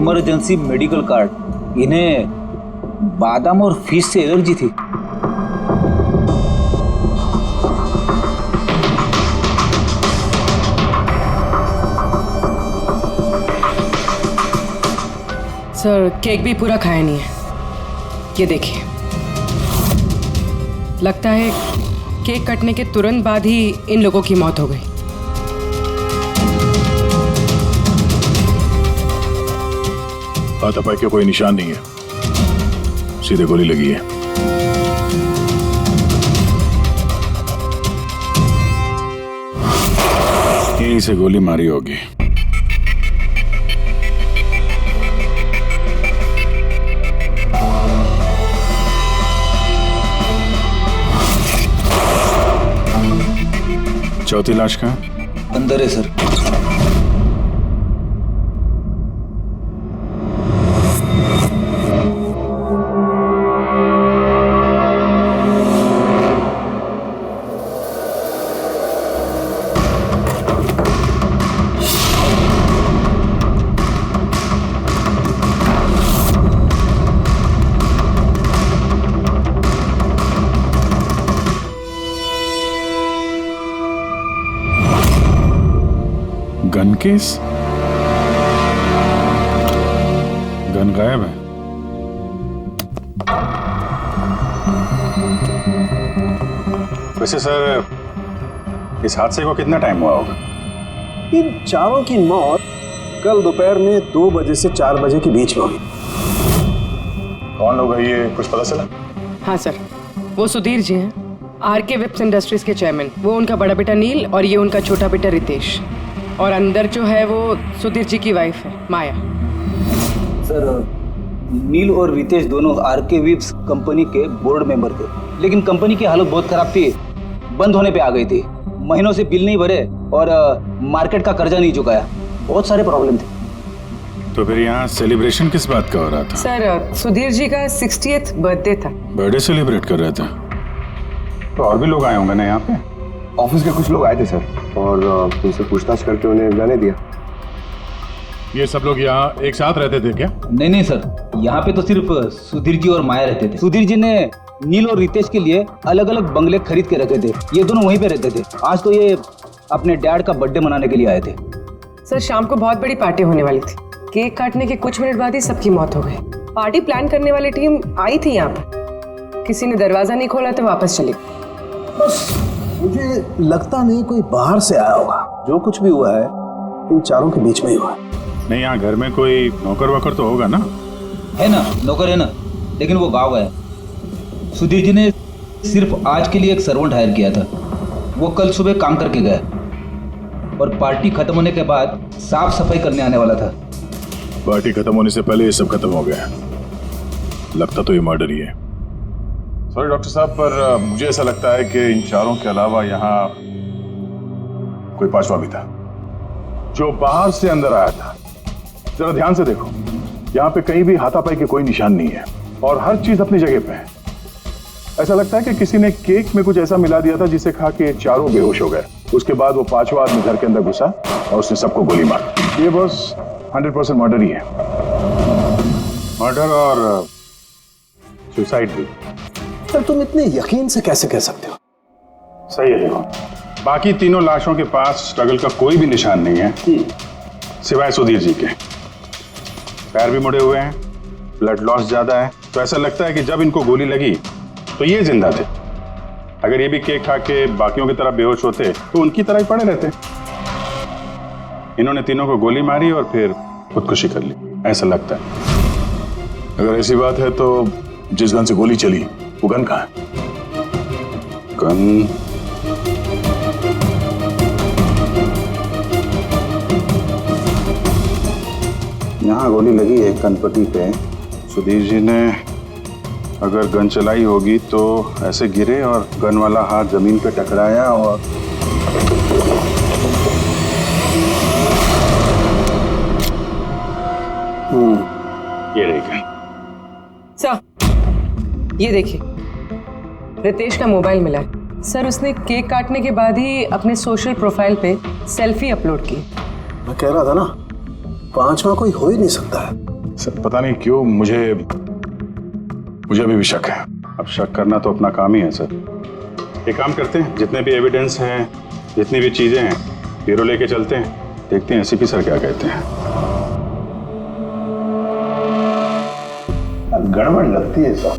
Emergency medical card. इन्हें बादाम और फिश से एलर्जी थी। सर केक भी पूरा खाया नहीं है, ये देखिए। लगता है केक कटने के तुरंत बाद ही इन लोगों की मौत हो गई। हाथापाई का कोई निशान नहीं है, सीधे गोली लगी है। यहीं से गोली मारी होगी। चौथी लाश कहाँ? अंदर है सर। Gun case? गन गायब है। वैसे सर, इस हादसे को कितना टाइम हुआ होगा? इन चारों की मौत कल दोपहर में 2 बजे से 4 बजे के बीच में हुई। कौन लोग है ये, कुछ पता चला? हाँ सर, वो सुधीर जी हैं, आरके वेब्स इंडस्ट्रीज के चेयरमैन। वो उनका बड़ा बेटा नील और ये उनका छोटा बेटा रितेश। और अंदर जो है वो सुधीर जी की वाइफ है माया। सर नील और रितेश दोनों आरके वेब्स कंपनी के बोर्ड मेंबर थे, लेकिन कंपनी की हालत बहुत खराब थी, बंद होने पे आ गई थी। महीनों से बिल नहीं भरे और मार्केट का कर्जा नहीं चुकाया, बहुत सारे प्रॉब्लम थे। तो फिर यहाँ सेलिब्रेशन किस बात का हो रहा था? सर सुधीर जी का 60th बर्थडे था। बर्थडे सेलिब्रेट कर रहे थे? तो और भी लोग आए होंगे ना यहाँ पे? ऑफिस के कुछ लोग आए थे सर, और उनसे पूछताछ करके उन्हें जाने दिया। ये सब लोग यहाँ एक साथ रहते थे क्या? नहीं सर, यहाँ पे तो सिर्फ सुधीर जी और माया रहते थे। सुधीर जी ने नील और रितेश के लिए अलग अलग बंगले खरीद के रखे थे, ये दोनों वहीं पे रहते थे। आज तो ये अपने डैड का बर्थडे मनाने के लिए आए थे। सर शाम को बहुत बड़ी पार्टी होने वाली थी, केक काटने के कुछ मिनट बाद ही सबकी मौत हो गई। पार्टी प्लान करने वाली टीम आई थी यहाँ पर, किसी ने दरवाजा नहीं खोला तो वापस चली। बस मुझे लगता नहीं कोई बाहर से आया होगा। जो कुछ भी हुआ है इन चारों के बीच में ही हुआ है। नहीं, यहाँ घर में कोई नौकर वोकर तो होगा ना? है ना, नौकर है ना, लेकिन वो गाँव गया। सुधीर जी ने सिर्फ आज के लिए एक सर्वेंट हायर किया था, वो कल सुबह काम करके गया और पार्टी खत्म होने के बाद साफ सफाई करने आने वाला था। पार्टी खत्म होने से पहले ये सब खत्म हो गया। लगता तो ये मर्डर ही है। सॉरी डॉक्टर साहब, पर मुझे ऐसा लगता है कि इन चारों के अलावा यहाँ कोई पांचवा भी था जो बाहर से अंदर आया था। जरा ध्यान से देखो, यहाँ पे कहीं भी हाथापाई के कोई निशान नहीं है और हर चीज अपनी जगह पे है। ऐसा लगता है कि किसी ने केक में कुछ ऐसा मिला दिया था जिसे खा के चारों बेहोश हो गए। उसके बाद वो पांचवा आदमी घर के अंदर घुसा और उसने सबको गोली मारी। ये बस 100% मर्डर ही है। मर्डर और सुसाइड भी। सर तुम इतने यकीन से कैसे कह सकते हो? सही है। देखो, बाकी तीनों लाशों के पास स्ट्रगल का कोई भी निशान नहीं है सिवाय सुधीर जी के। पैर भी मुड़े हुए हैं, ब्लड लॉस ज्यादा है, तो ऐसा लगता है कि जब इनको गोली लगी तो ये जिंदा थे। अगर ये भी केक खा के बाकियों की तरह बेहोश होते तो उनकी तरह ही पड़े रहते। इन्होंने तीनों को गोली मारी और फिर खुदकुशी कर ली, ऐसा लगता है। अगर ऐसी बात है तो जिस गन से गोली चली वो गन कहाँ है? गन यहाँ गोली लगी है कनपटी पे। सुधीर जी ने अगर गन चलाई होगी तो ऐसे गिरे और गन वाला हाथ जमीन पे टकराया और ये रही गन। सर ये देखिए, रितेश का मोबाइल मिला है। सर उसने केक काटने के बाद ही अपने सोशल प्रोफाइल पे सेल्फी अपलोड की। मैं कह रहा था ना, पांचवा कोई हो ही नहीं सकता है। सर पता नहीं क्यों मुझे अभी भी शक है। अब शक करना तो अपना काम ही है सर। एक काम करते हैं, जितने भी एविडेंस हैं, जितनी भी चीजें हैं, ब्यूरो लेके चलते हैं, देखते हैं एसीपी सर क्या कहते हैं। गड़बड़ लगती है सब।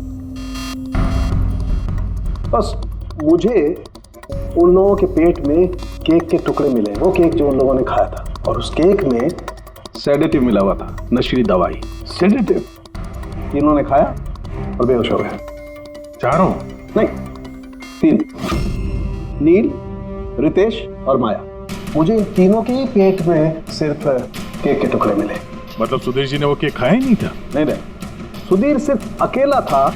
बस मुझे उन लोगों के पेट में केक के टुकड़े मिले, वो केक जो उन लोगों ने खाया था, और उस केक में सेडेटिव मिला हुआ था, नशीली दवाई। सेडेटिव इन्होंने खाया और बेहोश हो गए। चारों? नहीं, 3, नील, रितेश और माया। मुझे इन तीनों के ही पेट में सिर्फ केक के टुकड़े मिले। मतलब सुधीर जी ने वो केक खाया ही नहीं था? नहीं, सुधीर सिर्फ अकेला था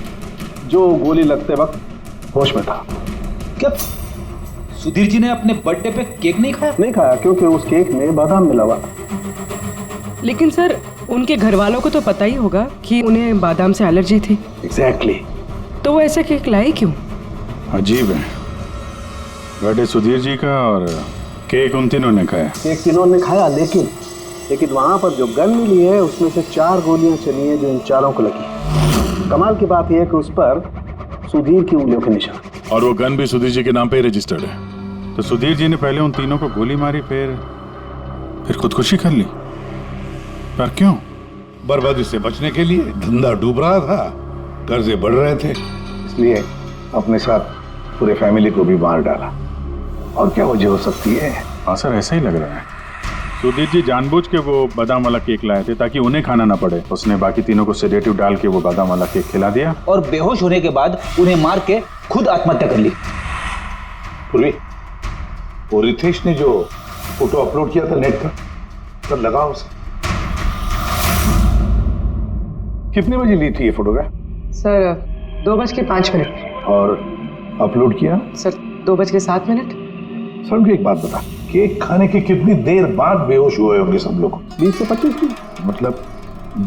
जो गोली लगते वक्त होश में था। क्या सुधीर जी ने अपने बर्थडे पे केक नहीं खाया? नहीं खाया, क्योंकि उस केक में बादाम मिला हुआ था। लेकिन सर उनके घर वालों को तो पता ही होगा कि उन्हें बादाम से एलर्जी थी। एग्जैक्टली। तो वो ऐसा केक लाए क्यों? अजीब है, बर्थडे सुधीर जी का और केक उन तीनों ने खाया। केक तीनों ने खाया, लेकिन वहां पर जो गन मिली है उसमें से 4 गोलियां चली हैं जो इन चारों को लगी। कमाल की बात यह है कि उस पर सुधीर की उंगलियों के निशान, और वो गन भी सुधीर जी के नाम पे ही रजिस्टर्ड है। तो सुधीर जी ने पहले उन तीनों को गोली मारी, फिर खुदकुशी कर ली। पर क्यों? बर्बादी से बचने के लिए। धंधा डूब रहा था, कर्जे बढ़ रहे थे, इसलिए अपने साथ पूरे फैमिली को भी मार डाला। और क्या वजह हो सकती है? हाँ सर, ऐसा ही लग रहा है। सुधीर जी जानबूझ के वो बादाम वाला केक लाए थे ताकि उन्हें खाना ना पड़े। उसने बाकी तीनों को सेडेटिव डाल के वो बादाम वाला केक खिला दिया और बेहोश होने के बाद उन्हें मार के खुद आत्महत्या कर ली। पूरी वो रितेश ने जो फोटो अपलोड किया था नेट पर, तब लगा उसे। कितने बजे ली थी ये फोटोग्राफ? सर 2:05। और अपलोड किया? सर 2:07। सर मुझे एक बात बता, केक खाने के कितनी देर बाद बेहोश हुए होंगे सब लोग? 20 से 25 मिनट, मतलब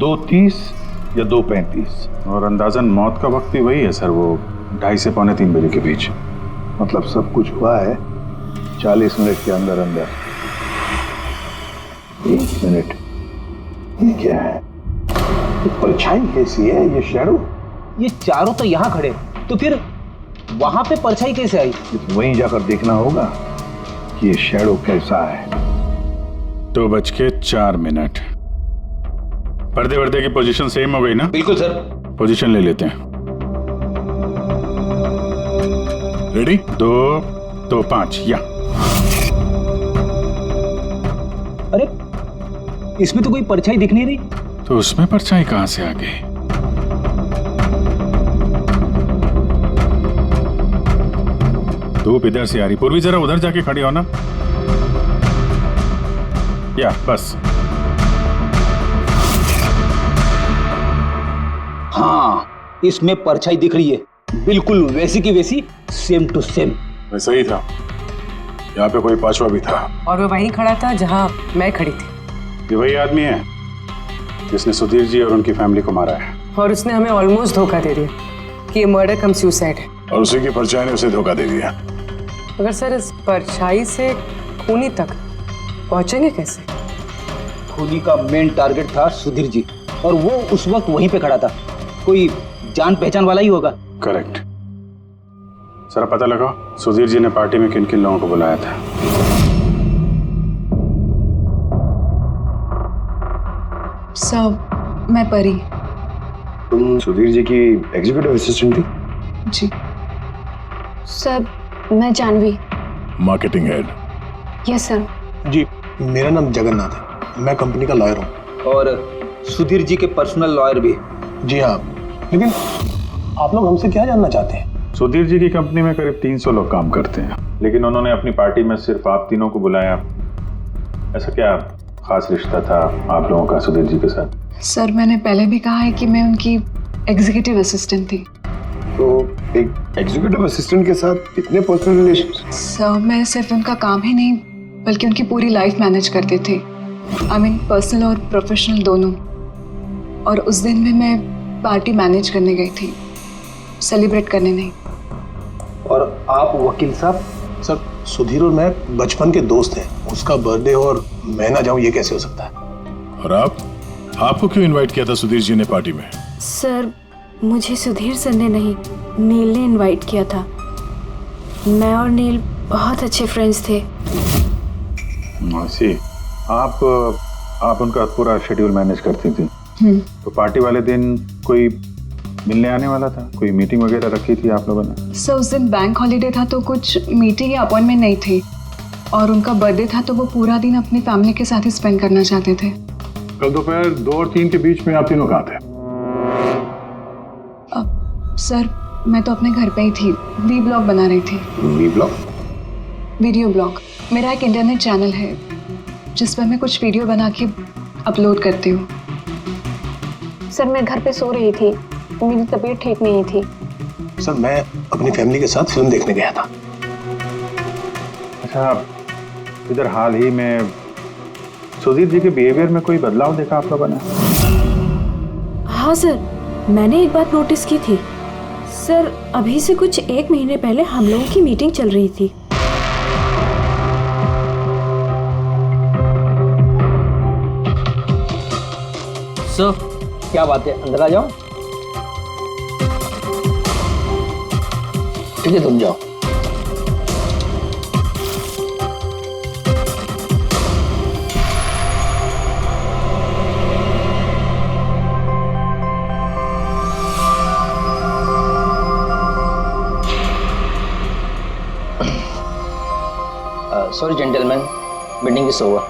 2:30 या 2:35। और अंदाजन मौत का वक्त भी वही है सर, वो 2:30 से 2:45 बजे के बीच। मतलब सब कुछ हुआ है 40 मिनट के अंदर अंदर। 1 मिनट, ये क्या है? ये परछाई कैसी है? ये शैडो? ये चारों तो यहाँ खड़े, तो फिर वहां पे परछाई कैसे आई? वहीं जाकर देखना होगा कि ये शैडो कैसा है। 2:04। पर्दे वर्दे की पोजीशन सेम हो गई ना? बिल्कुल सर। पोजीशन ले लेते हैं। रेडी? 2-5 या। अरे इसमें तो कोई परछाई दिख नहीं रही। तो उसमें परछाई कहां से आ गई? धूप इधर से आ रही। पूर्वी जरा उधर जाके खड़ी हो ना। या बस। हाँ, इसमें परछाई दिख रही है, बिल्कुल वैसी की वैसी, सेम टू सेम। वैसा ही था। यहाँ पे कोई पांचवा भी था। और वो वहीं खड़ा था जहां मैं खड़ी थी। ये वही आदमी है जिसने सुधीर जी और उनकी फैमिली को मारा है। और उसने हमें ऑलमोस्ट धोखा दे दिया कि ये मर्डर कम सुसाइड है। और उसी की परछाई ने उसे धोखा दे दिया। मगर सर इस परछाई से खूनी तक पहुंचेंगे कैसे? खूनी का मेन टारगेट था सुधीर जी, और वो उस वक्त वहीं पे खड़ा था। कोई जान पहचान वाला ही होगा। करेक्ट। सर पता लगा सुधीर जी ने पार्टी में किन किन लोगों को बुलाया था। सर मैं परी। तुम सुधीर जी की एग्जीक्यूटिव असिस्टेंट थी? जी सर। मैं Janvi. Marketing head. Yes sir. जी, मेरा नाम जगन्नाथ है, मैं कंपनी का लॉयर हूँ। और सुधीर जी के पर्सनल लॉयर भी। जी हाँ, लेकिन आप लोग हमसे क्या जानना चाहते हैं? सुधीर जी की कंपनी में करीब 300 लोग काम करते हैं, लेकिन उन्होंने अपनी पार्टी में सिर्फ आप तीनों को बुलाया। ऐसा क्या खास रिश्ता था आप लोगों का सुधीर जी के साथ? सर मैंने पहले भी कहा है कि मैं उनकी एग्जीक्यूटिव असिस्टेंट थी। तो एक एग्जीक्यूटिव असिस्टेंट के साथ इतने पर्सनल रिलेशंस? सर मैं सिर्फ उनका काम ही नहीं बल्कि उनकी पूरी लाइफ मैनेज करते थे। आई मीन पर्सनल और प्रोफेशनल दोनों। और उस दिन में मैं पार्टी मैनेज करने गई थी, सेलिब्रेट करने नहीं। और आप वकील साहब? सर सुधीर और मैं बचपन के दोस्त हैं। उसका बर्थडे और मैं ना जाऊं ये कैसे हो सकता है? और आप? आपको क्यों इनवाइट किया था सुधीर जी ने पार्टी में? सर, मुझे सुधीर सर ने नहीं, नील ने इनवाइट किया था। मैं और नील बहुत अच्छे फ्रेंड्स थे। सी, आप उनका पूरा शेड्यूल मैनेज करती थी। तो पार्टी वाले दिन कोई मिलने आने वाला था? कोई मीटिंग वगैरह रखी थी आप लोगों ने? सर उस दिन बैंक हॉलीडे था तो कुछ मीटिंग या अपॉइंटमेंट नहीं थी, और उनका बर्थडे था तो वो पूरा दिन अपनी फैमिली के साथ ही स्पेंड करना चाहते थे। कल दोपहर 2 और 3 के बीच में आप तीनों कहाँ थे? सर मैं तो अपने घर पे ही थी, वी ब्लॉग बना रही थी। Vlog? Video blog. मेरा एक इंटरनेट चैनल है जिस पर मैं कुछ वीडियो बना के अपलोड करती हूँ। सर मैं घर पे सो रही थी, मेरी तबीयत ठीक नहीं थी। सर मैं अपनी फैमिली के साथ फिल्म देखने गया था। अच्छा, इधर हाल ही में सुधीर जी के बिहेवियर में कोई बदलाव देखा आप लोगों ने? हाँ सर, मैंने एक बात नोटिस की थी। सर अभी से कुछ 1 महीने पहले हम लोगों की मीटिंग चल रही थी। सर क्या बात है, अंदर आ जाओ। ठीक है तुम जाओ। Sorry gentleman, meeting is over.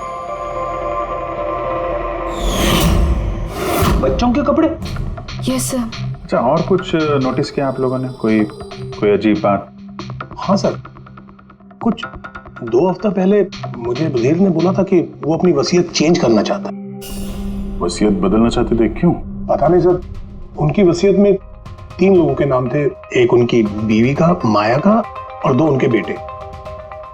बच्चों के कपड़े? Yes sir. अच्छा, और कुछ नोटिस किया आप लोगों ने? कोई अजीब बात? हाँ सर, कुछ 2 हफ्ता पहले मुझे सुधीर ने बोला था कि वो अपनी वसीयत चेंज करना चाहता है। वसीयत बदलना चाहते थे, क्यों? पता नहीं सर, उनकी वसीयत में 3 लोगों के नाम थे, एक उनकी बीवी का, माया का, और 2 उनके बेटे।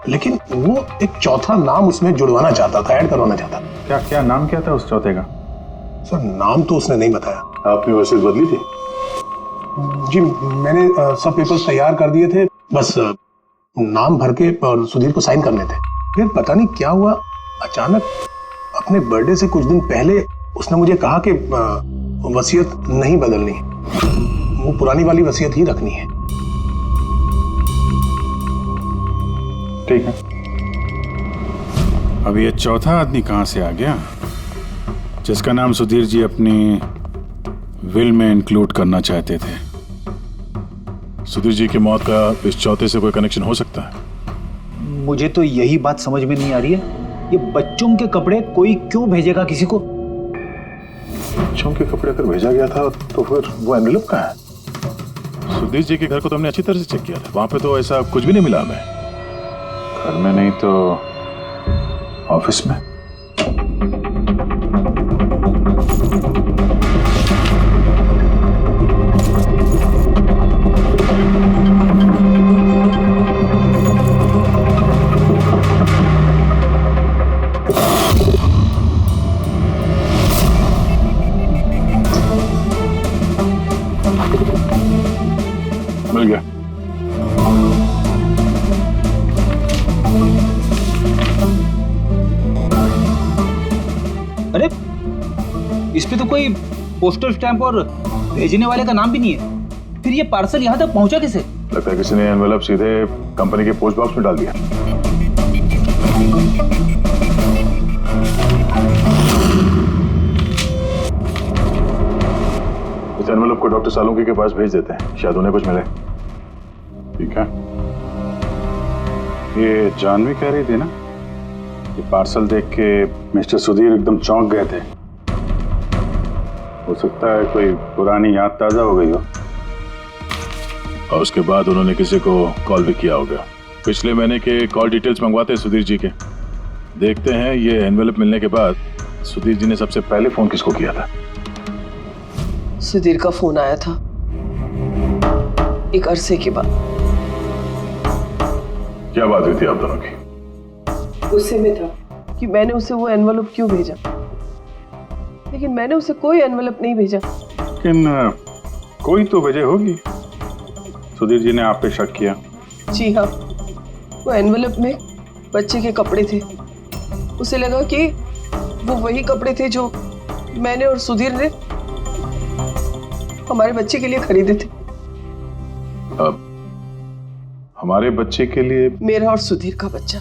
लेकिन वो एक चौथा नाम उसमें जुड़वाना चाहता था, ऐड करवाना चाहता था। क्या नाम क्या था उस चौथे का? सर नाम तो उसने नहीं बताया। आपने वसीयत बदली थी? जी मैंने सब पेपर्स तैयार कर दिए थे, बस नाम भर के और सुधीर को साइन करने थे। फिर पता नहीं क्या हुआ, अचानक अपने बर्थडे से कुछ दिन पहले उसने मुझे कहा कि वसीयत नहीं बदलनी, वो पुरानी वाली वसीयत ही रखनी है। ठीक है। अब ये चौथा आदमी कहां से आ गया जिसका नाम सुधीर जी अपनी विल में इंक्लूड करना चाहते थे? सुधीर जी की मौत का इस चौथे से कोई कनेक्शन हो सकता है? मुझे तो यही बात समझ में नहीं आ रही है, ये बच्चों के कपड़े कोई क्यों भेजेगा किसी को? बच्चों के कपड़े अगर भेजा गया था तो फिर वो एनवेलप कहाँ है? सुधीर जी के घर को तो हमने अच्छी तरह से चेक किया था, वहां पे तो ऐसा कुछ भी नहीं मिला हमें। घर में नहीं तो ऑफिस में? मिल गया। अरे इस पे तो कोई पोस्टल स्टैंप और भेजने वाले का नाम भी नहीं है, फिर ये पार्सल यहाँ तक पहुंचा कैसे? लगता है किसी ने एनवेलप सीधे कंपनी के पोस्ट बॉक्स में डाल दिया। इस एनवेलप को डॉक्टर सालुंकी के पास भेज देते हैं, शायद उन्हें कुछ मिले। ठीक है। ये जानवी कह रही थी ना, ये पार्सल देख के मिस्टर सुधीर एकदम चौंक गए थे। हो सकता है कोई पुरानी याद ताजा हो गई हो। और उसके बाद उन्होंने किसी को कॉल भी किया होगा। पिछले महीने के कॉल डिटेल्स मंगवाते हैं सुधीर जी के। देखते हैं ये एनवेलप मिलने के बाद सुधीर जी ने सबसे पहले फोन किसको किया था। सुधीर का फोन आया था एक अरसे के बाद। क्या बात हुई थी आप दोनों की? गुस्से में था कि मैंने उसे वो एनवेलप क्यों भेजा, लेकिन मैंने उसे कोई एनवेलप नहीं भेजा। लेकिन कोई तो वजह होगी। सुधीर जी ने आप पे शक किया। जी हाँ, वो एनवेलप में बच्चे के कपड़े थे। उसे लगा कि वो वही कपड़े थे जो मैंने और सुधीर ने हमारे बच्चे के लिए खरीदे थे। हमारे बच्चे के लिए? मेरा और सुधीर का बच्चा।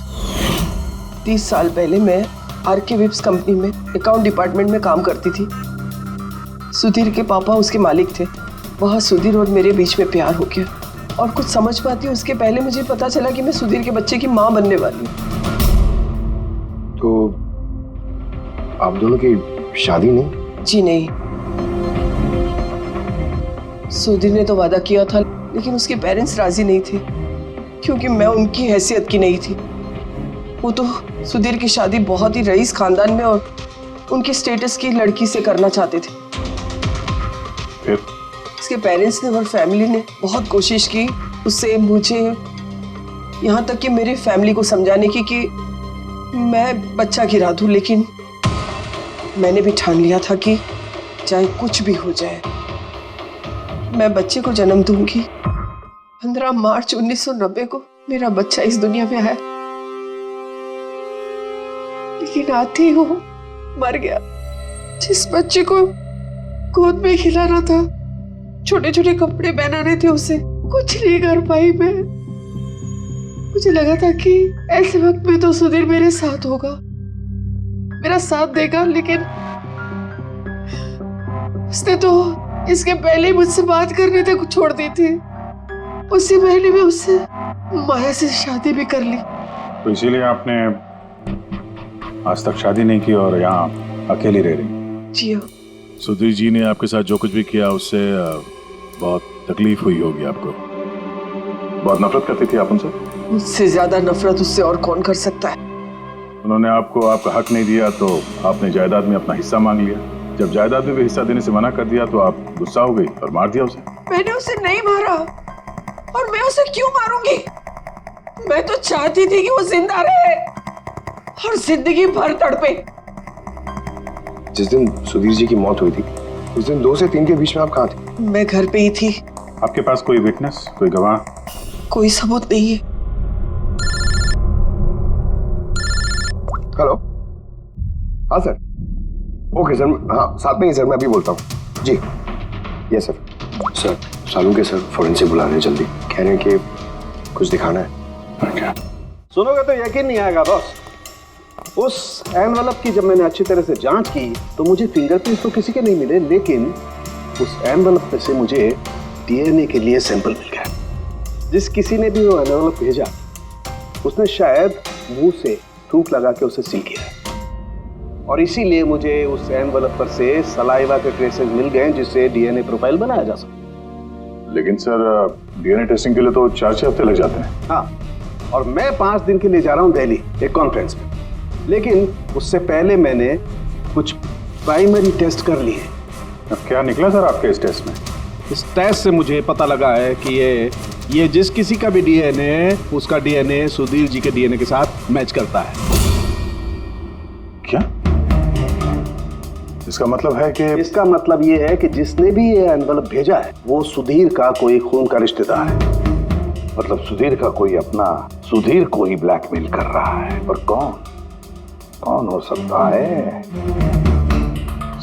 30 साल पहले मैं आरके विप्स कंपनी में अकाउंट डिपार्टमेंट में काम करती थी। सुधीर के पापा उसके मालिक थे। वहाँ सुधीर और मेरे बीच में प्यार हो गया और कुछ समझ पाती उसके पहले मुझे पता चला कि मैं सुधीर के बच्चे की माँ बनने वाली हूँ। तो आप दोनों की शादी नहीं? जी नहीं। सुधीर ने तो वादा किया था, लेकिन उसके पेरेंट्स राजी नहीं थे क्योंकि मैं उनकी हैसियत की नहीं थी। वो तो सुधीर की शादी बहुत ही रईस खानदान में और उनके स्टेटस की लड़की से करना चाहते थे। फिर उसके पेरेंट्स ने और फैमिली ने बहुत कोशिश की उससे, मुझे, यहाँ तक कि मेरी फैमिली को समझाने की कि मैं बच्चा गिरा दूं, लेकिन मैंने भी ठान लिया था कि चाहे कुछ भी हो जाए मैं बच्चे को जन्म दूंगी। 15 मार्च 1990 को मेरा बच्चा इस दुनिया में आया, लेकिन आते ही वो मर गया। जिस बच्चे को गोद में खिलाना था, छोटे छोटे कपड़े पहनाने थे, उसे कुछ नहीं कर पाई मैं। मुझे लगा था कि ऐसे वक्त में तो सुधीर मेरे साथ होगा, मेरा साथ देगा, लेकिन उसने तो इसके पहले ही मुझसे बात करने तक छोड़ दी थी। उससे पहले मैं उससे माया से शादी भी कर ली। तो इसीलिए आपने आज तक शादी नहीं की और यहाँ अकेली रह रही? जी हाँ। सुधीर जी ने आपके साथ जो कुछ भी किया उससे बहुत तकलीफ हुई होगी आपको। बहुत नफरत करती थी आप उनसे? मुझसे ज्यादा नफरत उससे और कौन कर सकता है। उन्होंने आपको आपका हक नहीं दिया तो आपने जायदाद में अपना हिस्सा मांग लिया। जब जायदाद में भी हिस्सा देने से मना कर दिया तो आप गुस्सा हो गई और मार दिया उसे। मैंने उसे नहीं मारा, और मैं उसे क्यों मारूंगी? मैं तो चाहती थी कि वो जिंदा रहे और जिंदगी भर तड़पे। जिस दिन सुधीर जी की मौत हुई थी उस दिन 2 से 3 के बीच में आप कहाँ थे? मैं घर पे ही थी। आपके पास कोई विटनेस, कोई गवाह? कोई सबूत नहीं है। हेलो, हाँ सर। ओके सर, हाँ साथ में ही सर, मैं अभी बोलता हूँ जी। Yes sir. सर सालू के सर फॉरेंसिक बुला रहे हैं जल्दी, कह रहे हैं कि कुछ दिखाना है। क्या? सुनोगे तो यकीन नहीं आएगा बॉस। उस एनवेलप की जब मैंने अच्छी तरह से जांच की तो मुझे फिंगरप्रिंट्स तो किसी के नहीं मिले, लेकिन उस एनवेलप में से मुझे डीएनए के लिए सैंपल मिल गया। जिस किसी ने भी वो एनवेलप भेजा उसने शायद मुंह से थूक लगा के उसे सील किया है, और इसीलिए मुझे उस एनवेलप पर से सलाइवा के ट्रेसेस मिल गए जिससे डीएनए प्रोफाइल बनाया जा सकता। लेकिन सर डीएनए टेस्टिंग के लिए तो 4-6 हफ्ते लग जाते हैं। हाँ, और मैं 5 दिन के लिए जा रहा हूँ दिल्ली एक कॉन्फ्रेंस में, लेकिन उससे पहले मैंने कुछ प्राइमरी टेस्ट कर लिए। अब क्या निकला सर आपके इस टेस्ट में? इस टेस्ट से मुझे पता लगा है कि ये जिस किसी का भी डीएनए, उसका डीएनए सुधीर जी के डीएनए के साथ मैच करता है। क्या? इसका मतलब है कि? इसका मतलब ये है कि जिसने भी ये एनवेलप भेजा है वो सुधीर का कोई खून का रिश्तेदार है। मतलब सुधीर का कोई अपना सुधीर को ही ब्लैकमेल कर रहा है। पर कौन हो सकता है?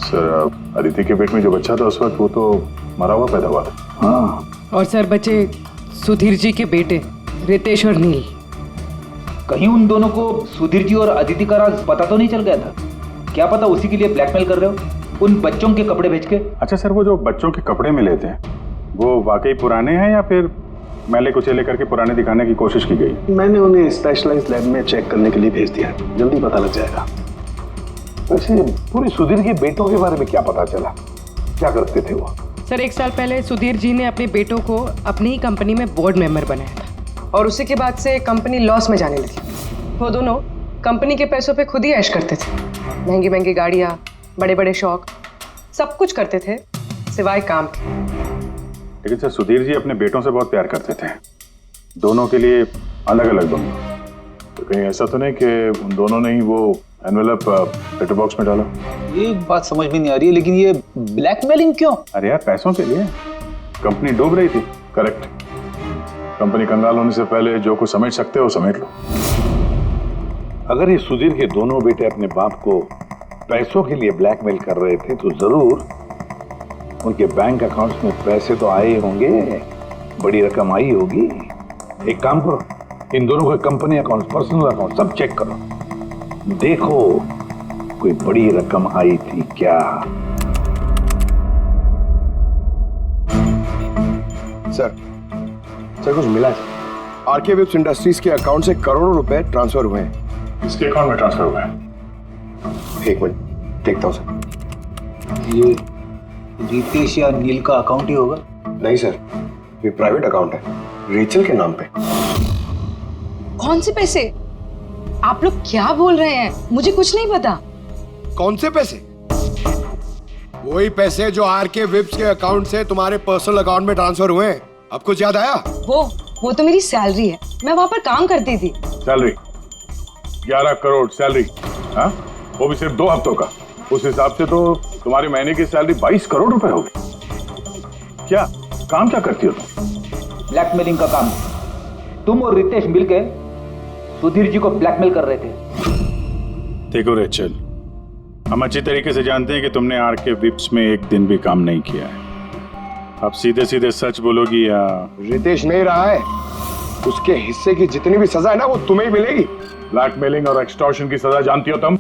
सर अदिति के पेट में जो बच्चा था उस वक्त वो तो मरा हुआ पैदा हुआ था। हाँ, और सर बच्चे सुधीर जी के बेटे रितेश और नील। कहीं उन दोनों को सुधीर जी और अदिति का राज पता तो नहीं चल गया था? क्या पता उसी के लिए ब्लैकमेल कर रहे हो उन बच्चों के कपड़े बेच के। अच्छा सर, वो जो बच्चों के कपड़े मिले थे वो वाकई पुराने हैं या फिर मैले कुचेले करके पुराने दिखाने की कोशिश की गई? मैंने उन्हें स्पेशलाइज्ड लैब में चेक करने के लिए भेज दिया, जल्दी पता लग जाएगा। वैसे पूरे सुधीर के बेटों के बारे में क्या पता चला? क्या करते थे वो? सर 1 साल पहले सुधीर जी ने अपने बेटों को अपनी ही कंपनी में बोर्ड मेंबर बनाया था, और उसी के बाद से कंपनी लॉस में जाने लगी। वो दोनों कंपनी के पैसों पे खुद ही ऐश करते थे। महंगी महंगी गाड़ियाँ, बड़े बड़े शौक, सब कुछ करते थे सिवाय काम के। लेकिन सर सुधीर जी अपने बेटों से बहुत प्यार करते थे, दोनों के लिए अलग अलग बंगले। तो कहीं ऐसा तो नहीं कि उन दोनों ने ही वो एनवेलप लेटर बॉक्स में डाला? ये बात समझ में नहीं आ रही है, लेकिन ये ब्लैकमेलिंग क्यों? अरे यार पैसों के लिए, कंपनी डूब रही थी। करेक्ट। कंपनी कंगाल होने से पहले जो कुछ समेट सकते हो समेट लो। अगर ये सुधीर के दोनों बेटे अपने बाप को पैसों के लिए ब्लैकमेल कर रहे थे तो जरूर उनके बैंक अकाउंट्स में पैसे तो आए होंगे, बड़ी रकम आई होगी। एक काम करो, इन दोनों के कंपनी अकाउंट, पर्सनल अकाउंट सब चेक करो, देखो कोई बड़ी रकम आई थी क्या। सर कुछ मिला है। आरके विप्स इंडस्ट्रीज के अकाउंट से करोड़ों रुपए ट्रांसफर हुए हैं। इसके अकाउंट में ट्रांसफर हुआ है? एक मिनट देखता हूँ सर। ये रितेश या नील का अकाउंट ही होगा? नहीं सर, ये प्राइवेट अकाउंट है, रेचल के नाम पे। कौन से पैसे? आप लोग क्या बोल रहे हैं? मुझे कुछ नहीं पता। कौन से पैसे? वही पैसे जो आरके विप्स के अकाउंट से तुम्हारे पर्सनल अकाउंट में ट्रांसफर हुए हैं। अब कुछ याद आया? वो तो मेरी सैलरी है, मैं वहां पर काम करती थी। सैलरी 11 करोड़ सैलरी, हाँ, वो भी सिर्फ 2 हफ्तों का। उस हिसाब से तो तुम्हारी महीने की सैलरी 22 करोड़ रुपए होगी। क्या काम क्या करती हो तुम? ब्लैकमेलिंग का काम। तुम और रितेश मिलकर सुधीर जी को ब्लैकमेल कर रहे थे। देखो रेचल, हम अच्छी तरीके से जानते हैं कि तुमने आरके विप्स में एक दिन भी काम नहीं किया है। अब सीधे सीधे सच बोलोगी या? रितेश नहीं रहा है, उसके हिस्से की जितनी भी सजा है ना वो तुम्हें ही मिलेगी। ब्लैकमेलिंग और एक्सटॉर्शन की सजा जानती हो तुम?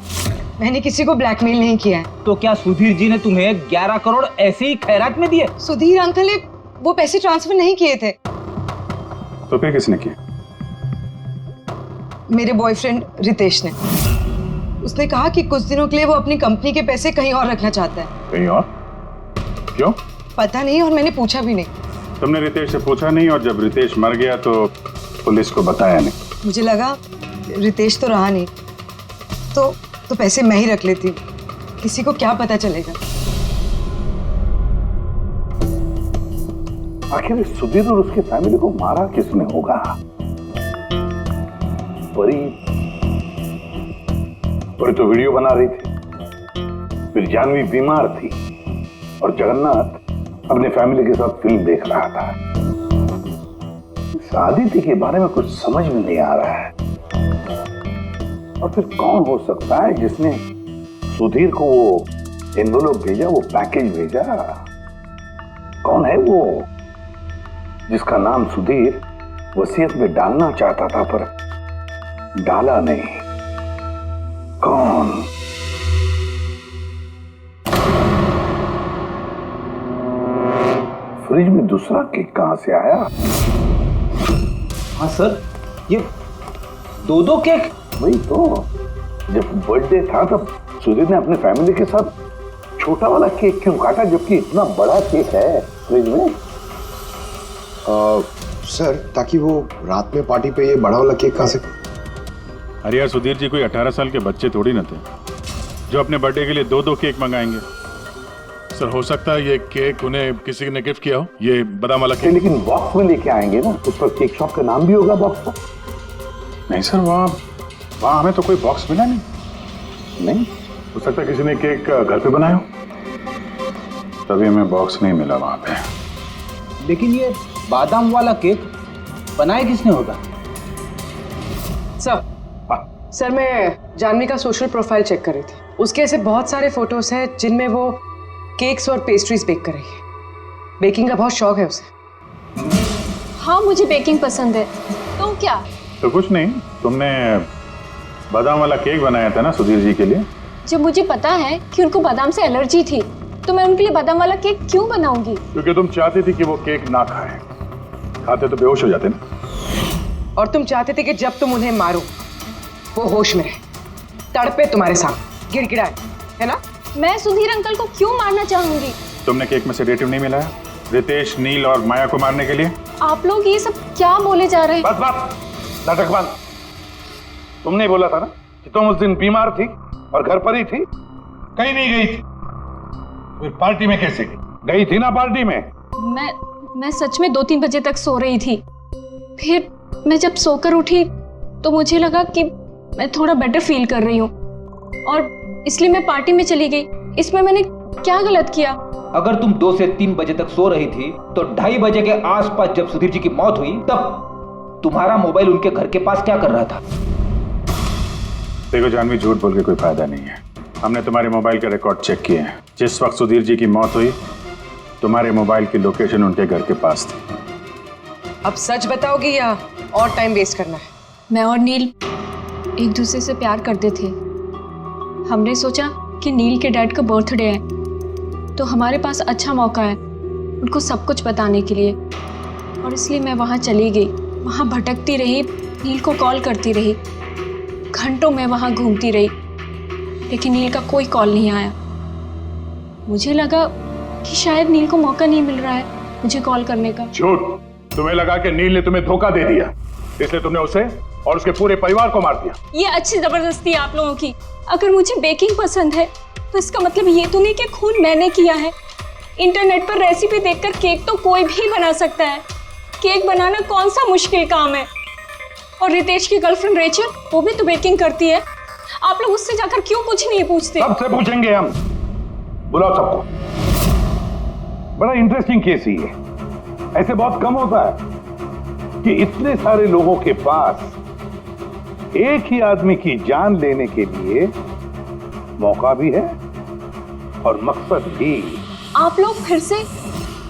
मैंने किसी को ब्लैकमेल नहीं किया है। तो क्या सुधीर जी ने तुम्हें 11 करोड़ ऐसे ही खैरात में दिए? सुधीर अंकल ने वो पैसे ट्रांसफर नहीं किए थे। तो फिर किसने किया? मेरे बॉयफ्रेंड रितेश ने। उसने कहा कि कुछ दिनों के लिए वो अपनी कंपनी के पैसे कहीं और रखना चाहता है। कहीं और? क्यों? पता नहीं, और मैंने पूछा भी नहीं। तुमने रितेश से पूछा नहीं, और जब रितेश मर गया तो पुलिस को बताया नहीं? मुझे लगा रितेश तो रहा नहीं, तो पैसे मैं ही रख लेती हूँ, किसी को क्या पता चलेगा। आखिर सुधीर और उसके फैमिली को मारा किसने होगा? परी तो वीडियो बना रही थी, फिर जानवी बीमार थी और जगन्नाथ अपने फैमिली के साथ फिल्म देख रहा था। इस आदित्य के बारे में कुछ समझ में नहीं आ रहा है। और फिर कौन हो सकता है जिसने सुधीर को वो एनवेलप भेजा, वो पैकेज भेजा? कौन है वो जिसका नाम सुधीर वसीयत में डालना चाहता था पर डाला नहीं? कौन? फ्रिज में दूसरा केक कहां से आया? हाँ सर, ये 2 केक। वही तो, जब बर्थडे था तब सुधीर ने अपने फैमिली के साथ छोटा वाला केक क्यों काटा, जबकि इतना बड़ा केक है फ्रिज में? सर, ताकि वो रात में पार्टी पे ये बड़ा वाला केक खा सके। अरे यार, सुधीर जी कोई 18 साल के बच्चे थोड़ी ना थे जो अपने बर्थडे के लिए 2 केक मंगाएंगे। सर, हो सकता है ये केक उन्हें किसी ने गिफ्ट किया हो, ये बादाम वाला केक। लेकिन बॉक्स में लेके आएंगे ना, उस पर केक शॉप का नाम भी होगा बॉक्स पर। नहीं सर, वहाँ हमें तो कोई बॉक्स मिला नहीं। हो सकता है किसी ने केक घर पे बनाया हो, तभी हमें बॉक्स नहीं मिला वहाँ पे। लेकिन ये बादाम वाला केक बनाया किसने होगा? सर मैं जानवी का सोशल प्रोफाइल चेक कर रही थी। उसके ऐसे बहुत सारे फोटोज हैं जिनमें वो केक्स और पेस्ट्रीज बेक कर रही है। बेकिंग का बहुत शौक है उसे। हाँ, मुझे बेकिंग पसंद है। तो क्या? तो कुछ नहीं, तुमने बादाम वाला केक बनाया था ना सुधीर जी के लिए? जब मुझे पता है कि उनको बादाम से एलर्जी थी तो मैं उनके लिए बादाम वाला केक क्यों बनाऊंगी? क्योंकि तुम चाहती थी कि वो केक ना खाए, खाते तो बेहोश हो जाते ना। और तुम चाहते थे कि जब तुम उन्हें मारो वो होश में रहे, तड़पे तुम्हारे सामने, गिड़गिड़ाए, है ना? मैं सुधीर अंकल को क्यों मारना चाहूंगी? तुमने केक में सेडेटिव नहीं मिलाया रितेश, नील और माया को मारने के लिए? आप लोग ये सब क्या बोले जा रहे हैं? बस नाटक बंद। तुमने बोला था ना कि तुम उस दिन बीमार थी और घर पर ही थी, कहीं नहीं गई थी। फिर पार्टी में कैसे गई थी ना? पार्टी में मैं सच में 2-3 बजे तक सो रही थी। फिर मैं जब सोकर उठी तो मुझे लगा कि मैं थोड़ा बेटर फील कर रही हूँ और इसलिए मैं पार्टी में चली गई। इसमें मैंने क्या गलत किया? अगर तुम 2 से 3 बजे तक सो रही थी तो 2:30 बजे के आसपास जब सुधीर जी की मौत हुई तब तुम्हारा मोबाइल उनके घर के पास क्या कर रहा था? देखो जानवी, झूठ बोल के कोई फायदा नहीं है। हमने तुम्हारे मोबाइल के रिकॉर्ड चेक किए हैं। जिस वक्त सुधीर जी की मौत हुई तुम्हारे मोबाइल की लोकेशन उनके घर के पास थी। अब सच बताओगी या और टाइम वेस्ट करना है? मैं और नील एक दूसरे से प्यार करते थे। हमने सोचा कि नील के डैड का बर्थडे है तो हमारे पास अच्छा मौका है उनको सब कुछ बताने के लिए, और इसलिए मैं वहाँ चली गई। वहाँ भटकती रही, नील को कॉल करती रही, घंटों में वहाँ घूमती रही, लेकिन नील का कोई कॉल नहीं आया। मुझे लगा कि शायद नील को मौका नहीं मिल रहा है मुझे कॉल करने का। झूठ। तुम्हें लगा कि नील ने तुम्हें धोखा दे दिया, इसलिए तुमने उसे और उसके पूरे परिवार को मार दिया। ये अच्छी जबरदस्ती है आप लोगों की। अगर मुझे बेकिंग पसंद है तो इसका मतलब ये तो नहीं कि खून मैंने किया है। इंटरनेट पर रेसिपी देखकर केक तो कोई भी बना सकता है। केक बनाना कौन सा मुश्किल काम है। और रितेश की गर्लफ्रेंड रेचल, वो भी तो बेकिंग करती है। आप लोग उससे जाकर क्यों कुछ नहीं पूछते? सबसे पूछेंगे हम। बुलाओ सबको। बड़ा इंटरेस्टिंग केस ही है। ऐसे बहुत कम होता है कि इतने सारे लोगों के पास एक ही आदमी की जान लेने के लिए मौका भी है और मकसद भी। आप लोग फिर से?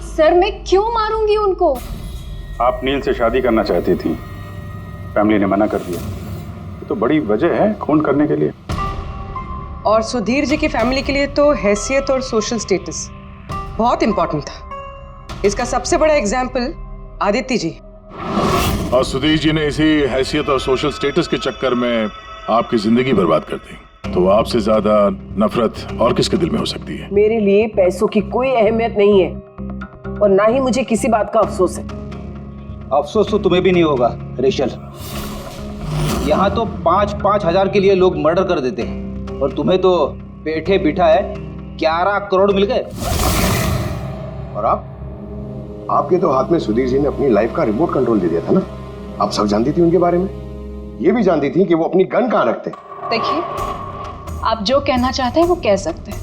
सर मैं क्यों मारूंगी उनको? आप नील से शादी करना चाहती थी, फैमिली ने मना कर दिया। ये तो बड़ी वजह है खून करने के लिए। और सुधीर जी की फैमिली के लिए तो हैसियत और सोशल स्टेटस बहुत इंपॉर्टेंट था। इसका सबसे बड़ा एग्जाम्पल आदित्य जी। और सुधीर जी ने इसी हैसियत और सोशल स्टेटस के चक्कर में आपकी जिंदगी बर्बाद कर दी। तो आपसे ज्यादा नफरत और किसके दिल में हो सकती है? मेरे लिए पैसों की कोई अहमियत नहीं है और ना ही मुझे किसी बात का अफसोस है। अफसोस तो तुम्हें भी नहीं होगा रेशल। यहाँ तो 5-5 हजार के लिए लोग मर्डर कर देते हैं और तुम्हें तो बैठे बिठाए 11 करोड़ मिल गए। और आपके तो हाथ में सुधीर जी ने अपनी लाइफ का रिमोट कंट्रोल दे दिया था ना। आप सब जानती थी उनके बारे में। ये भी जानती थी कि वो अपनी गन कहाँ रखते हैं। देखिए, आप जो कहना चाहते हैं वो कह सकते हैं।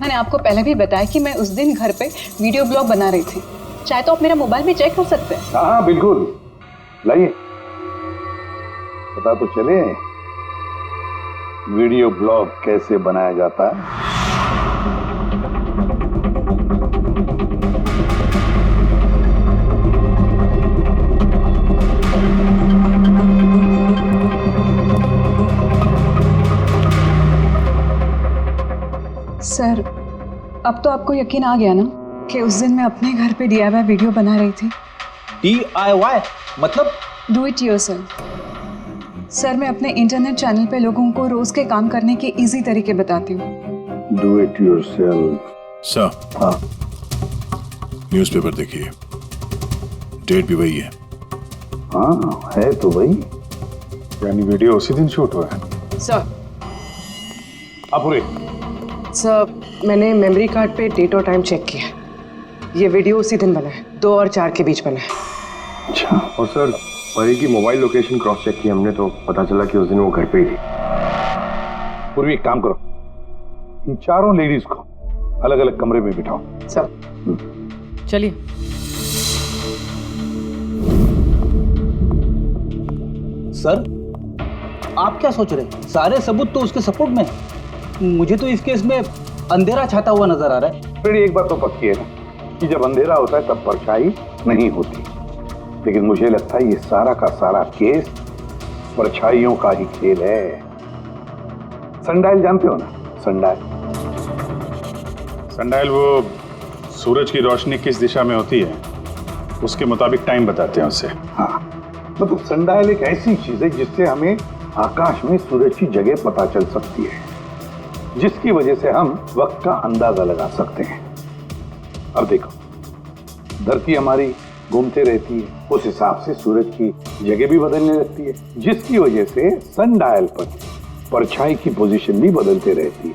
मैंने आपको पहले भी बताया कि मैं उस दिन घर पे वीडियो ब्लॉग बना रही थी। चाहे तो आप मेरा मोबाइल भी चेक कर सकते हैं। हाँ बिल्कुल, लाइए पता तो चले वीडियो ब्लॉग कैसे बनाया जाता है। सर, अब तो आपको यकीन आ गया ना कि उस दिन मैं अपने घर पे DIY वीडियो बना रही थी। DIY मतलब? Do it yourself. सर, मैं अपने इंटरनेट चैनल पे लोगों को रोज के काम करने के इजी तरीके बताती हूँ। Do it yourself. सर, हाँ, न्यूज़पेपर देखिए, डेट भी वही है। हाँ है तो वही। यानी वीडियो उसी दिन शूट हुआ है। सर, अपुरे सर मैंने मेमोरी कार्ड पे डेट और टाइम चेक किया। ये वीडियो उसी दिन बना है, 2 और 4 के बीच बना है। अच्छा। और सर, परी की मोबाइल लोकेशन क्रॉस चेक की हमने तो पता चला कि उस दिन वो घर पे ही थी। पूर्वी एक काम करो, इन चारों लेडीज को अलग अलग कमरे में बिठाओ। सर चलिए। सर, आप क्या सोच रहे हैं? सारे सबूत तो उसके सपोर्ट में है। मुझे तो इस केस में अंधेरा छाता हुआ नजर आ रहा है। फिर एक बात तो पक्की है ना कि जब अंधेरा होता है तब परछाई नहीं होती। लेकिन मुझे लगता है ये सारा का सारा केस परछाइयों का ही खेल है। सनडायल जानते हो ना? सनडायल सनडायल वो सूरज की रोशनी किस दिशा में होती है उसके मुताबिक टाइम बताते हैं उससे। हाँ, मतलब सनडायल एक ऐसी चीज है जिससे हमें आकाश में सूरज की जगह पता चल सकती है, जिसकी वजह से हम वक्त का अंदाजा लगा सकते हैं। अब देखो, धरती हमारी घूमते रहती है, उस हिसाब से सूरज की जगह भी बदलने लगती है, जिसकी वजह से सनडायल पर परछाई की पोजीशन भी बदलते रहती है।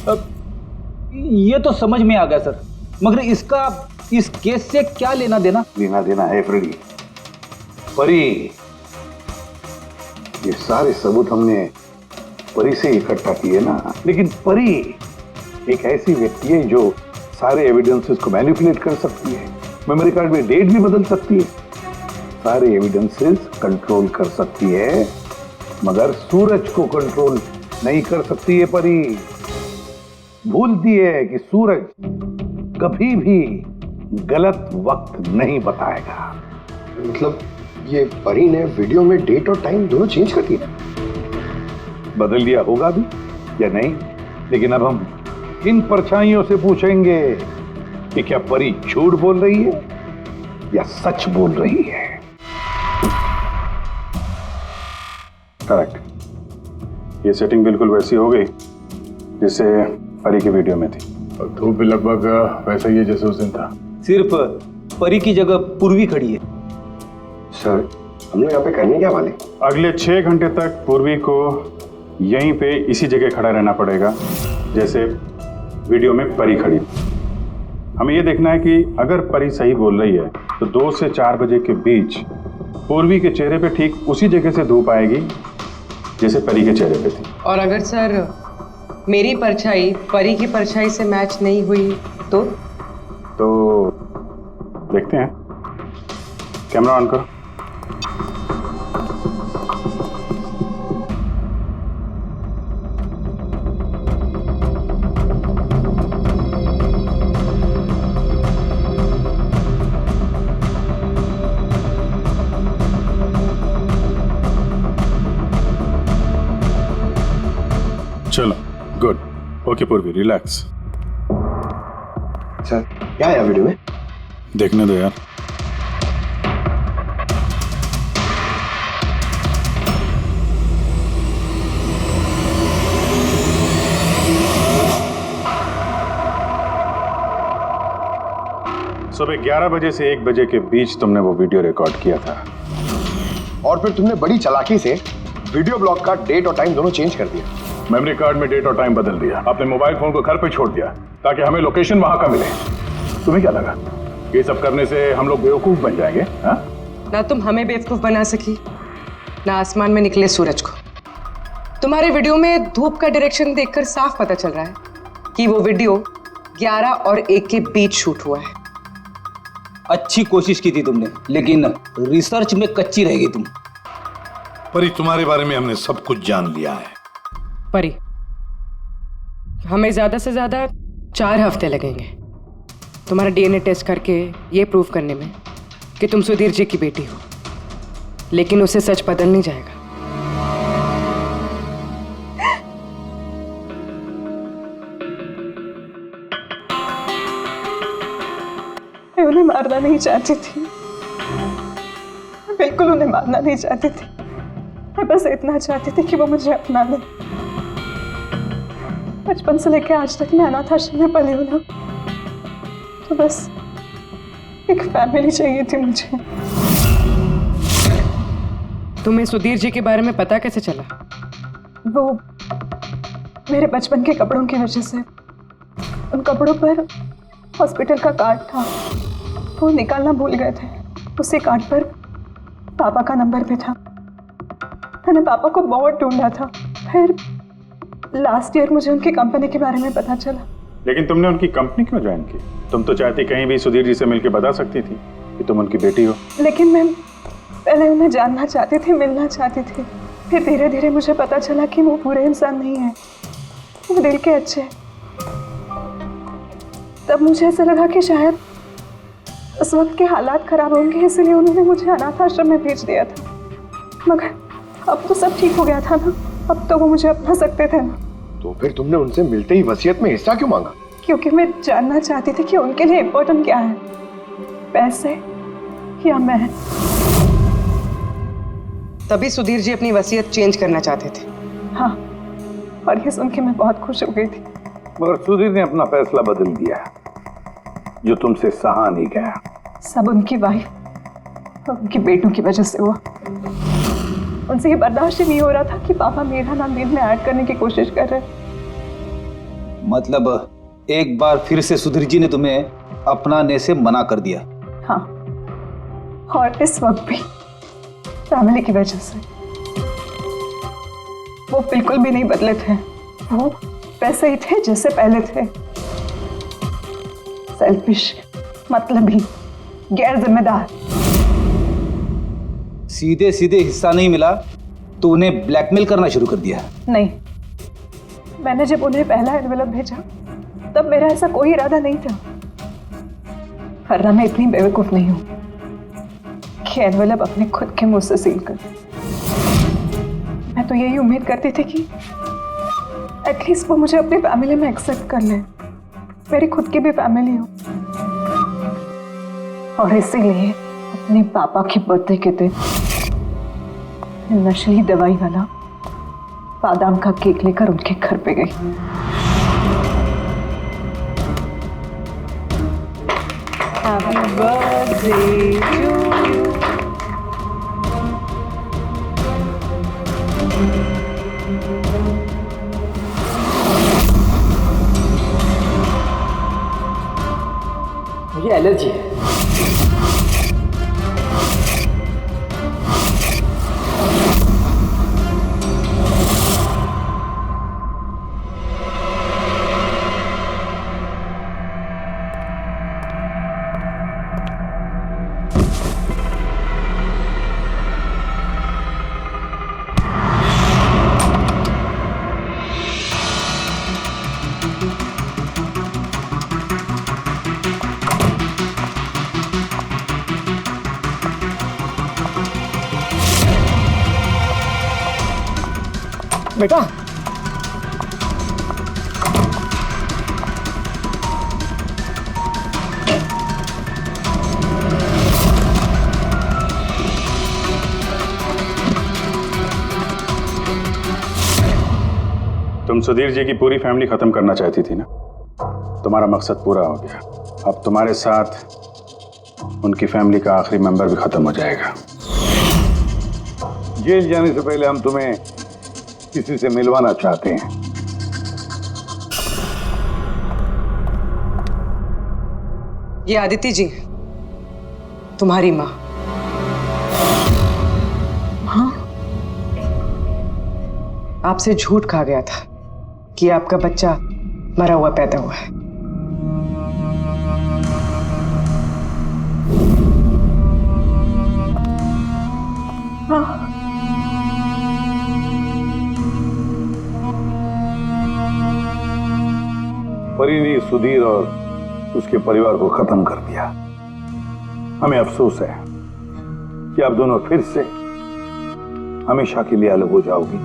अब ये तो समझ में आ गया सर, मगर इसका इस केस से क्या लेना देना? लेना देना है फ्रेडी। परी, ये सारे सबूत हमने परी से इकट्ठा किए ना, लेकिन परी एक ऐसी व्यक्ति है जो सारे एविडेंसेस को मैनिपुलेट कर सकती है, मेमोरी कार्ड में डेट भी बदल सकती है, सारे एविडेंसेस कंट्रोल कर सकती है, मगर सूरज को कंट्रोल नहीं कर सकती ये परी। भूलती है कि सूरज कभी भी गलत वक्त नहीं बताएगा। मतलब ये परी ने वीडियो में डेट और टाइम दोनों चेंज कर दिया? बदल दिया होगा भी या नहीं, लेकिन अब हम इन परछाइयों से पूछेंगे कि क्या परी झूठ बोल रही है या सच बोल रही है। करेक्ट, ये सेटिंग बिल्कुल वैसी हो गई जैसे परी की वीडियो में थी। और धूप भी लगभग वैसा ही है जैसे उस दिन था। सिर्फ परी की जगह पूर्वी खड़ी है। सर हम लोग यहाँ पे करने क्या वाले? अगले 6 घंटे तक पूर्वी को यहीं पे इसी जगह खड़ा रहना पड़ेगा जैसे वीडियो में परी खड़ी। हमें ये देखना है कि अगर परी सही बोल रही है तो 2 से 4 बजे के बीच पूर्वी के चेहरे पे ठीक उसी जगह से धूप आएगी जैसे परी के चेहरे पे थी। और अगर सर मेरी परछाई परी की परछाई से मैच नहीं हुई तो देखते हैं। कैमरा ऑन करो। चलो गुड। ओके पूर्वी, रिलैक्स। सर क्या है वीडियो में? देखने दो यार। सुबह 11 बजे से 1 बजे के बीच तुमने वो वीडियो रिकॉर्ड किया था और फिर तुमने बड़ी चालाकी से वीडियो ब्लॉग का डेट और टाइम दोनों चेंज कर दिया। मेमोरी कार्ड में डेट और टाइम बदल दिया। आपने मोबाइल फोन को घर पे छोड़ दिया ताकि हमें लोकेशन वहां का मिले। तुम्हें क्या लगा ये सब करने से हम लोग बेवकूफ बन जाएंगे? हाँ? ना तुम हमें बेवकूफ बना सकी ना आसमान में निकले सूरज को। तुम्हारे वीडियो में धूप का डायरेक्शन देखकर साफ पता चल रहा है कि वो वीडियो 11 और 1 के बीच शूट हुआ है। अच्छी कोशिश की थी तुमने, लेकिन रिसर्च में कच्ची रह गई तुम। परी तुम्हारे बारे में हमने सब कुछ जान लिया है। परी, हमें ज्यादा से ज्यादा 4 हफ्ते लगेंगे तुम्हारा डीएनए टेस्ट करके ये प्रूव करने में कि तुम सुधीर जी की बेटी हो, लेकिन उसे सच बदल नहीं जाएगा। मैं उन्हें मारना नहीं चाहती थी, मैं बिल्कुल उन्हें मारना नहीं चाहती थी। मैं बस इतना चाहती थी कि वो मुझे अपना ले। बचपन से लेकर आज तक मैं अनाथ आश्रम में पली हूँ ना, तो बस एक फैमिली चाहिए थी मुझे। तुम्हें सुधीर जी के बारे में पता कैसे चला? वो मेरे बचपन के कपड़ों की वजह से, उन कपड़ों पर हॉस्पिटल का कार्ड था, वो निकालना भूल गए थे। उसी कार्ड पर पापा का नंबर भी था। मैंने पापा को बहुत ढूंढा था, फिर लास्ट ईयर मुझे उनकी कंपनी के बारे में पता चला। लेकिन तुमने उनकी कंपनी क्यों ज्वाइन की? तुम तो चाहती कहीं भी सुधीर जी से मिलकर बता सकती थी कि तुम उनकी बेटी हो। लेकिन मैं पहले उन्हें जानना चाहती थी, मिलना चाहती थी। फिर धीरे धीरे मुझे पता चला कि वो बुरे इंसान नहीं है, वो दिल के अच्छे हैं। तब मुझे ऐसा लगा कि शायद उस वक्त के हालात खराब होंगे, इसलिए उन्होंने मुझे अनाथ आश्रम में भेज दिया था। मगर अब तो सब ठीक हो गया था ना, अब तो वो मुझे अपना सकते थे ना। तो फिर तुमने उनसे मिलते ही वसीयत में हिस्सा क्यों मांगा? क्योंकि मैं जानना चाहती थी कि उनके लिए इम्पोर्टेंट क्या है, पैसे या मैं। तभी सुधीर जी अपनी वसीयत चेंज करना चाहते थे। हाँ, और ये सुन के मैं बहुत खुश हो गई थी। मगर सुधीर ने अपना फैसला बदल दिया, जो तुमसे सहा नहीं गया। सब उनकी वाइफ और उनके बेटों की वजह से हुआ। उनसे ये बर्दाश्त ही नहीं हो रहा था कि पापा मेरा नाम नील में ऐड करने की कोशिश कर रहे। मतलब एक बार फिर से सुधीर जी ने तुम्हें अपनाने से मना कर दिया? हाँ, और इस वक्त भी फैमिली की वजह से। वो बिल्कुल भी नहीं बदले थे, वो वैसे ही थे जैसे पहले थे। सेल्फिश, मतलबी, गैर जिम्मेदार। सीधे सीधे हिस्सा नहीं मिला तो उन्हें ब्लैकमेल करना शुरू कर दिया? नहीं, मैंने जब उन्हें पहला एनवेलप भेजा तब मेरा ऐसा कोई इरादा नहीं था, वरना मैं इतनी बेवकूफ नहीं हूं कि एनवेलप अपने खुद के मुंह से सील कर। मैं तो यही उम्मीद करती थी कि एटलीस्ट वो मुझे अपनी फैमिली में एक्सेप्ट कर ले, मेरी खुद की भी फैमिली हो। और इसीलिए अपने पापा के बर्थडे के दिन नशीली दवाई वाला बादाम का केक लेकर उनके घर पे गई। Happy birthday to you. मुझे एलर्जी है। बेटा तुम सुधीर जी की पूरी फैमिली खत्म करना चाहती थी ना, तुम्हारा मकसद पूरा हो गया। अब तुम्हारे साथ उनकी फैमिली का आखिरी मेंबर भी खत्म हो जाएगा। जेल जाने से पहले हम तुम्हें किसी से मिलवाना चाहते हैं। ये आदिति जी, तुम्हारी माँ। हाँ? आपसे झूठ कहा गया था कि आपका बच्चा मरा हुआ पैदा हुआ है। हाँ। परी ने सुधीर और उसके परिवार को खत्म कर दिया। हमें अफसोस है कि आप दोनों फिर से हमेशा के लिए अलग हो जाओगी।